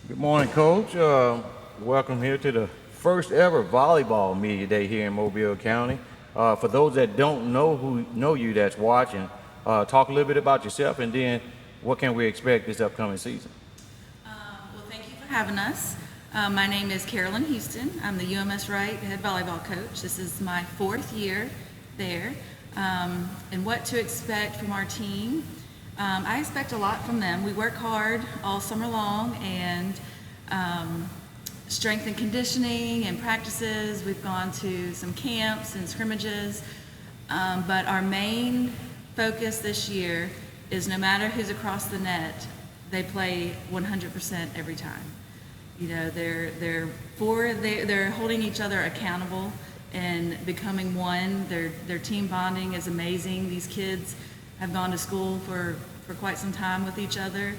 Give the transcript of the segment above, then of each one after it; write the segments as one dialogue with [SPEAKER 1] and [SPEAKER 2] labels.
[SPEAKER 1] Good morning, Coach. Welcome here to the first ever volleyball media day here in Mobile County. For those that don't know you that's watching, talk a little bit about yourself and then what can we expect this upcoming season?
[SPEAKER 2] Well, thank you for having us. My name is Carolyn Houston. I'm the UMS-Wright head volleyball coach. This is my fourth year there. And what to expect from our team. I expect a lot from them. We work hard all summer long, and strength and conditioning and practices. We've gone to some camps and scrimmages, but our main focus this year is no matter who's across the net, they play 100% every time. You know, they're holding each other accountable and becoming one. Their team bonding is amazing. These kids have gone to school for quite some time with each other.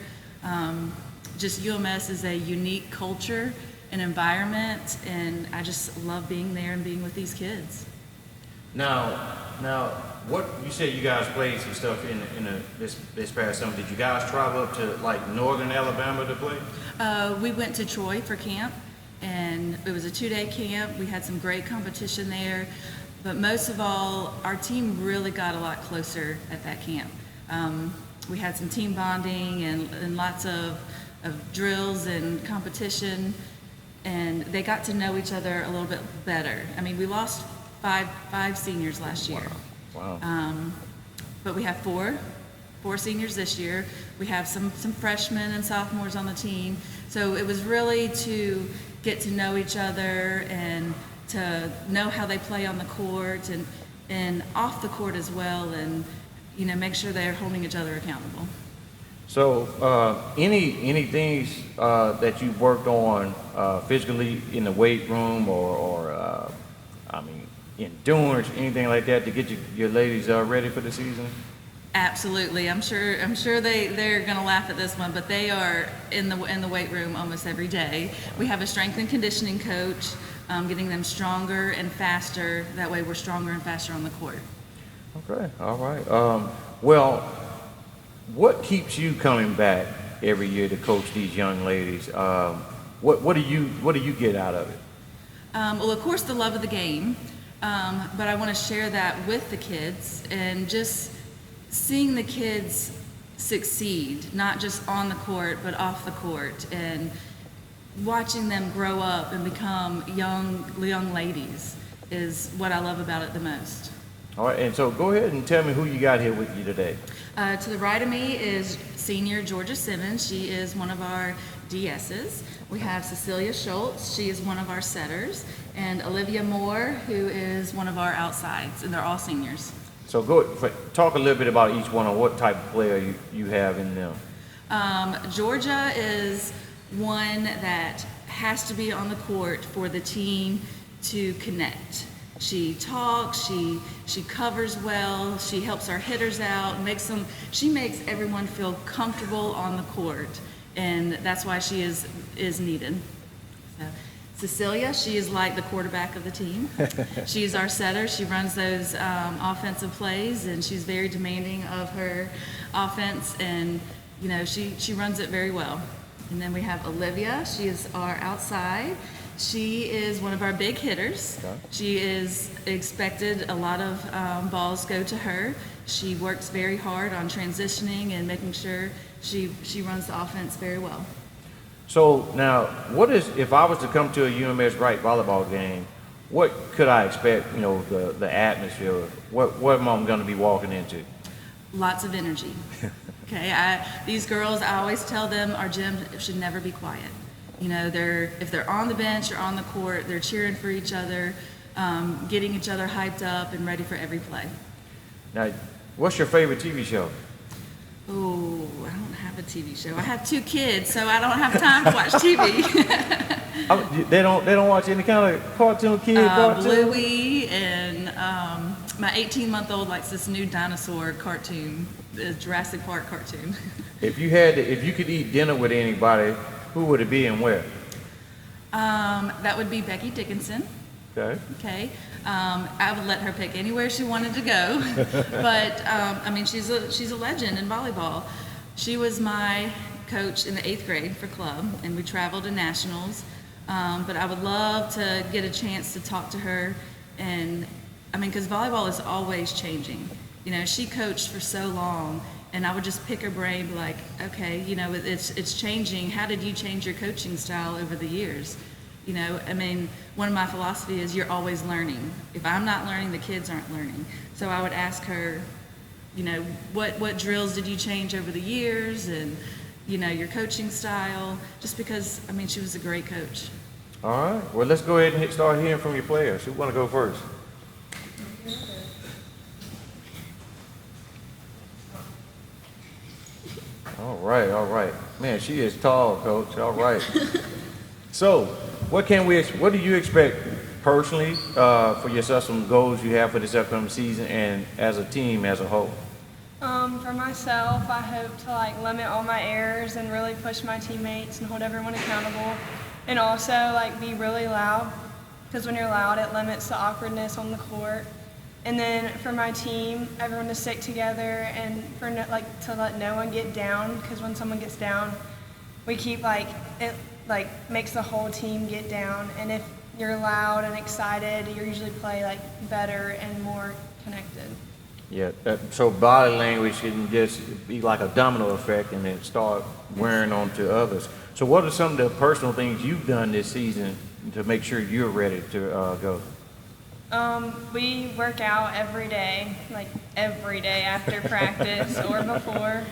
[SPEAKER 2] Just UMS is a unique culture and environment, and I just love being there and being with these kids.
[SPEAKER 1] Now, what you said you guys played some stuff this past summer. Did you guys travel up to like northern Alabama to play?
[SPEAKER 2] We went to Troy for camp, and it was a 2-day camp. We had some great competition there, but most of all, our team really got a lot closer at that camp. We had some team bonding and lots of drills and competition, and they got to know each other a little bit better. I mean, we lost five seniors last year.
[SPEAKER 1] Wow.
[SPEAKER 2] But we have four seniors this year. We have some freshmen and sophomores on the team. So it was really to get to know each other and to know how they play on the court and off the court as well, and make sure they're holding each other accountable.
[SPEAKER 1] So, any things that you worked on physically in the weight room or endurance, anything like that to get your ladies ready for the season?
[SPEAKER 2] Absolutely. I'm sure they're going to laugh at this one, but they are in the weight room almost every day. We have a strength and conditioning coach, getting them stronger and faster. That way we're stronger and faster on the court.
[SPEAKER 1] Okay, all right. Well, what keeps you coming back every year to coach these young ladies? What do you get out of it?
[SPEAKER 2] Well, of course, the love of the game, but I want to share that with the kids and just seeing the kids succeed, not just on the court, but off the court, and watching them grow up and become young ladies is what I love about it the most.
[SPEAKER 1] All right, and so go ahead and tell me who you got here with you today.
[SPEAKER 2] To the right of me is senior Georgia Simmons. She is one of our DSs. We have Cecilia Schultz. She is one of our setters. And Olivia Moore, who is one of our outsides. And they're all seniors.
[SPEAKER 1] So talk a little bit about each one and what type of player you have in them.
[SPEAKER 2] Georgia is one that has to be on the court for the team to connect. She talks, she covers well, she helps our hitters out, she makes everyone feel comfortable on the court, and that's why she is needed. So, Cecilia, she is like the quarterback of the team. She's our setter. She runs those offensive plays, and she's very demanding of her offense, and she runs it very well. And then we have Olivia. She is our outside. She is one of our big hitters.
[SPEAKER 1] Okay.
[SPEAKER 2] She is expected, a lot of balls go to her. She works very hard on transitioning and making sure she runs the offense very well.
[SPEAKER 1] So now, if I was to come to a UMS-Wright volleyball game, what could I expect, the atmosphere, what am I going to be walking into?
[SPEAKER 2] Lots of energy. Okay, these girls, I always tell them our gym should never be quiet. If they're on the bench or on the court, they're cheering for each other, getting each other hyped up and ready for every play.
[SPEAKER 1] Now, what's your favorite TV show?
[SPEAKER 2] Oh, I don't have a TV show. I have 2 kids, so I don't have time to watch TV.
[SPEAKER 1] They don't watch any kind of cartoon, cartoon?
[SPEAKER 2] Bluey, and my 18-month-old likes this new dinosaur cartoon, the Jurassic Park cartoon.
[SPEAKER 1] If you could eat dinner with anybody, who would it be and where?
[SPEAKER 2] That would be Becky Dickinson. Okay. I would let her pick anywhere she wanted to go, but she's a legend in volleyball. She was my coach in the 8th grade for club, and we traveled to nationals. But I would love to get a chance to talk to her, and I mean, because volleyball is always changing. You know, she coached for so long, and I would just pick her brain, like, okay, you know, it's changing. How did you change your coaching style over the years? You know, I mean, one of my philosophy is you're always learning. If I'm not learning, the kids aren't learning. So I would ask her, you know, what drills did you change over the years, and, you know, your coaching style, just because, I mean, she was a great coach.
[SPEAKER 1] All right. Well, let's go ahead and start hearing from your players. Who want to go first? All right, all right. Man, she is tall, Coach. All right. So, what do you expect personally for yourself, some goals you have for this upcoming season, and as a team as a whole?
[SPEAKER 3] For myself, I hope to like limit all my errors and really push my teammates and hold everyone accountable, and also like be really loud, because when you're loud, it limits the awkwardness on the court. And then for my team, everyone to stick together and for to let no one get down, because when someone gets down, we keep it makes the whole team get down. And if you're loud and excited, you usually play like better and more connected.
[SPEAKER 1] Yeah, so body language can just be like a domino effect and then start wearing on to others. So what are some of the personal things you've done this season to make sure you're ready to go?
[SPEAKER 3] We work out every day, like every day after practice or before.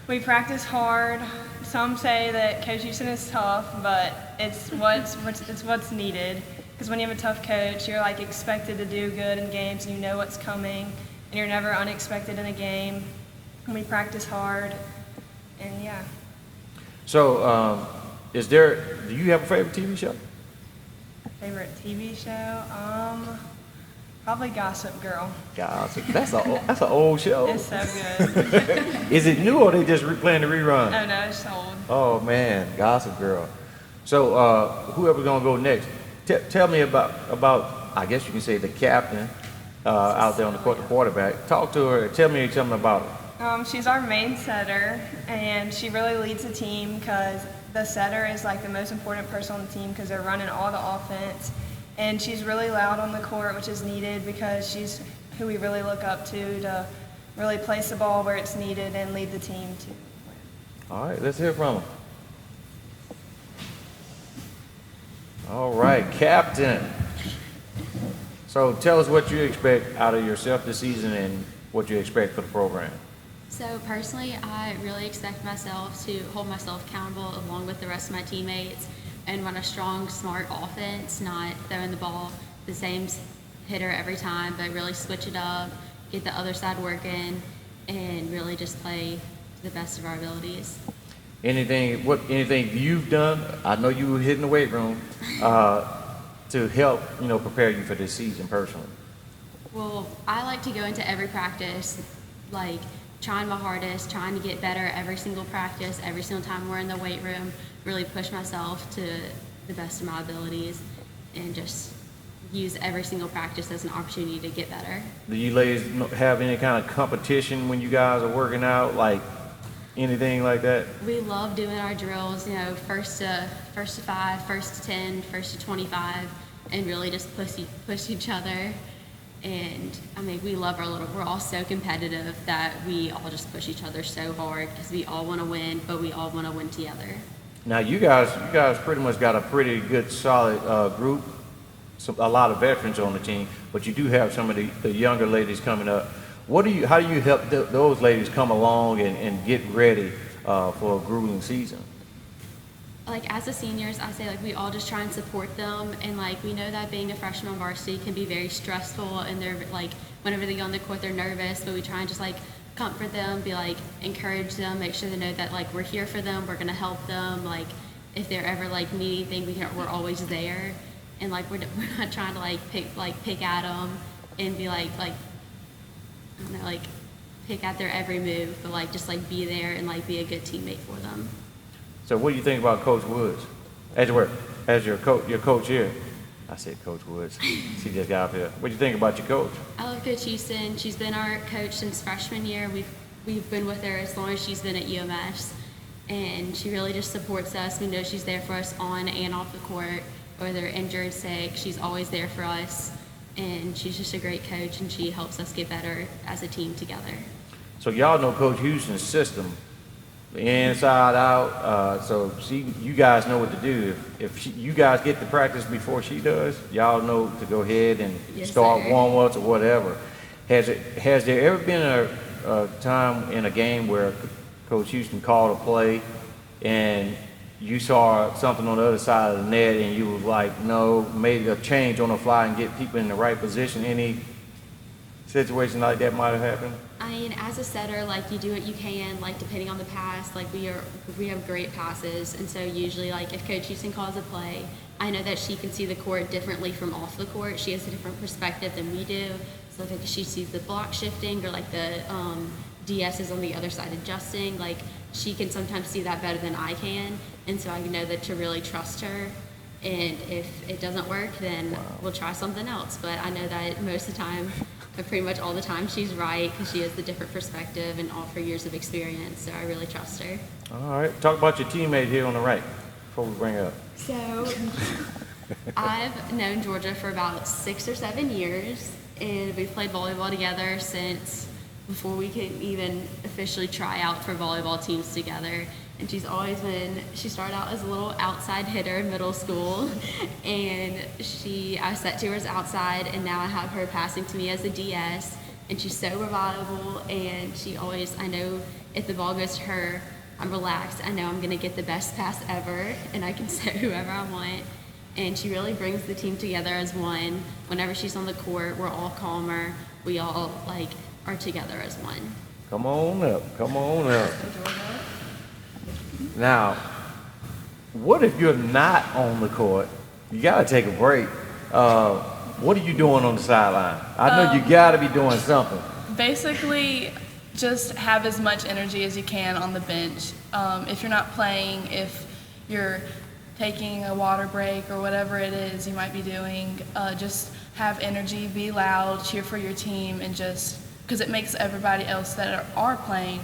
[SPEAKER 3] We practice hard. Some say that Coach Houston is tough, but it's what's needed. Because when you have a tough coach, you're like expected to do good in games, and you know what's coming, and you're never unexpected in a game. And we practice hard, and yeah.
[SPEAKER 1] So, do you have a favorite TV show?
[SPEAKER 3] Favorite TV show? Probably Gossip Girl.
[SPEAKER 1] Gossip. That's an old show.
[SPEAKER 3] It's so good.
[SPEAKER 1] Is it new or they just playing the rerun?
[SPEAKER 3] Oh no, it's old.
[SPEAKER 1] Oh man, Gossip Girl. So whoever's gonna go next, tell me about I guess you can say the captain out there on the court, the quarterback. Talk to her. Tell me something about her.
[SPEAKER 3] She's our main setter, and she really leads the team because the setter is like the most important person on the team because they're running all the offense. And she's really loud on the court, which is needed because she's who we really look up to really place the ball where it's needed and lead the team to win.
[SPEAKER 1] All right, let's hear from her. All right, Captain. So tell us what you expect out of yourself this season and what you expect for the program.
[SPEAKER 4] So personally, I really expect myself to hold myself accountable along with the rest of my teammates and run a strong, smart offense, not throwing the ball the same hitter every time, but really switch it up, get the other side working, and really just play to the best of our abilities.
[SPEAKER 1] Anything you've done? I know you were hitting the weight room to help prepare you for this season personally.
[SPEAKER 4] Well, I like to go into every practice like trying my hardest, trying to get better every single practice, every single time we're in the weight room, really push myself to the best of my abilities and just use every single practice as an opportunity to get better. Do you ladies have any kind of competition when you guys are working out, like anything like that? We love doing our drills, first to 5, first to 10, first to 25, and really just push each other. And I mean, we're all so competitive that we all just push each other so hard because we all want to win, but we all want to win together. Now you guys pretty much got a pretty good solid group, a lot of veterans on the team, but you do have some of the younger ladies coming up. How do you help those ladies come along and get ready for a grueling season? Like as the seniors, I say we all just try and support them, and we know that being a freshman on varsity can be very stressful, and they're whenever they go on the court they're nervous, but we try and just comfort them, encourage them, make sure they know that we're here for them, we're gonna help them, if they're ever need anything, we're always there, and we're not trying to pick at them and be I don't know, pick at their every move, but just be there and be a good teammate for them. So what do you think about Coach Woods? As your coach here. I said Coach Woods. She just got up here. What do you think about your coach? I love Coach Houston. She's been our coach since freshman year. We've been with her as long as she's been at UMS. and she really just supports us. We know she's there for us on and off the court, whether injured, sick, she's always there for us, and she's just a great coach, and she helps us get better as a team together.
[SPEAKER 1] So y'all know Coach Houston's system, inside out. So you guys know what to do. If you guys get to practice before she does, y'all know to go ahead and
[SPEAKER 4] Yes,
[SPEAKER 1] start
[SPEAKER 4] sir.
[SPEAKER 1] warm-ups or whatever. Has there ever been a time in a game where Coach Houston called a play and you saw something on the other side of the net and you was like, no, made a change on the fly and get people in the right position? Any situation like that might have happened?
[SPEAKER 4] I mean, as a setter, like, you do what you can, like, depending on the pass. Like, we have great passes, and so usually, like, if Coach Houston calls a play, I know that she can see the court differently from off the court. She has a different perspective than we do. So, like, if she sees the block shifting or, like, the DS is on the other side adjusting, like, she can sometimes see that better than I can, and so I know that to really trust her. And if it doesn't work, then we'll try something else. But I know that most of the time, or pretty much all the time, she's right because she has the different perspective and all of her years of experience. So I really trust her.
[SPEAKER 1] All right. Talk about your teammate here on the right before we bring her up.
[SPEAKER 4] So I've known Georgia for about 6 or 7 years, and we've played volleyball together since before we could even officially try out for volleyball teams together. And she started out as a little outside hitter in middle school, and I set to her as outside, and now I have her passing to me as a DS, and she's so reliable, and I know if the ball goes to her, I'm relaxed. I know I'm going to get the best pass ever, and I can set whoever I want. And she really brings the team together as one. Whenever she's on the court, we're all calmer. We all, are together as one.
[SPEAKER 1] Come on up. Come on up. Now, what if you're not on the court? You got to take a break. What are you doing on the sideline? I know you got to be doing something.
[SPEAKER 3] Basically, just have as much energy as you can on the bench. If you're not playing, if you're taking a water break or whatever it is you might be doing, just have energy, be loud, cheer for your team, and just because it makes everybody else that are playing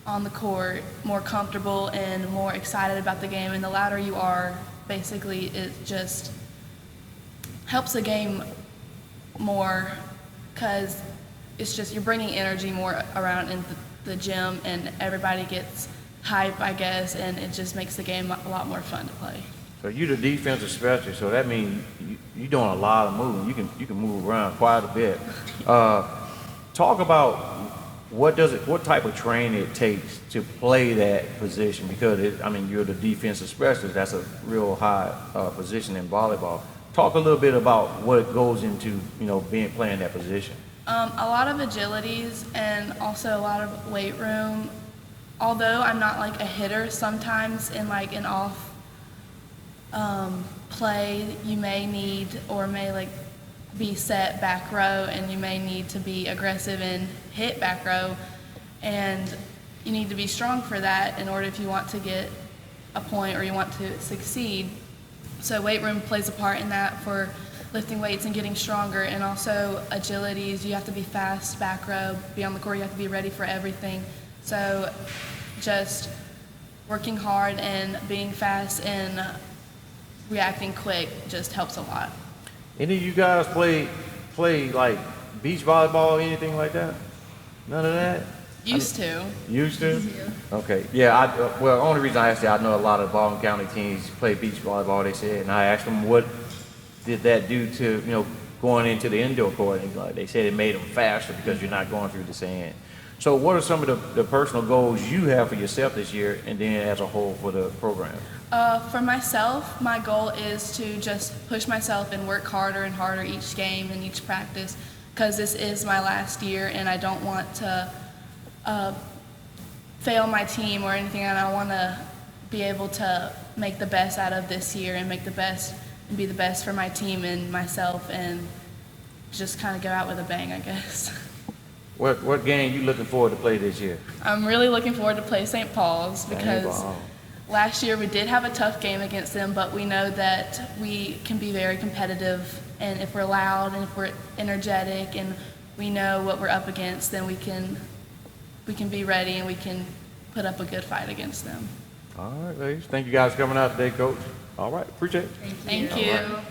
[SPEAKER 3] on the court more comfortable and more excited about the game. And the louder you are, basically, it just helps the game more because it's just you're bringing energy more around in the gym, and everybody gets hype, I guess, and it just makes the game a lot more fun to play.
[SPEAKER 1] So you're the defensive specialist, so that means you're doing a lot of moving. You can move around quite a bit. Talk about what type of training it takes to play that position, because you're the defensive specialist. That's a real high position in volleyball. Talk a little bit about what goes into playing that position.
[SPEAKER 3] A lot of agilities and also a lot of weight room. Although I'm not like a hitter, sometimes in like an off play, you may need or may be set back row, and you may need to be aggressive and hit back row, and you need to be strong for that in order if you want to get a point or you want to succeed. So weight room plays a part in that for lifting weights and getting stronger, and also agilities. You have to be fast back row, be on the court, you have to be ready for everything. So just working hard and being fast and reacting quick just helps a lot.
[SPEAKER 1] Any of you guys play like beach volleyball or anything like that? None of that?
[SPEAKER 3] Used to.
[SPEAKER 1] Used to? Okay. Yeah, the only reason I asked you, I know a lot of Baldwin County teams play beach volleyball, they said, and I asked them what did that do to, going into the indoor court, and they said it made them faster because you're not going through the sand. So what are some of the personal goals you have for yourself this year, and then as a whole for the program?
[SPEAKER 3] For myself, my goal is to just push myself and work harder and harder each game and each practice, because this is my last year and I don't want to fail my team or anything, and I want to be able to make the best out of this year and be the best for my team and myself, and just kind of go out with a bang, I guess.
[SPEAKER 1] What game you looking forward to play this year?
[SPEAKER 3] I'm really looking forward to play St. Paul's because last year we did have a tough game against them, but we know that we can be very competitive, and if we're loud and if we're energetic and we know what we're up against, then we can be ready and we can
[SPEAKER 5] put up a good fight against them.
[SPEAKER 1] All right, ladies. Thank you guys for coming out today, Coach. All right, appreciate it.
[SPEAKER 5] Thank you.
[SPEAKER 1] All right.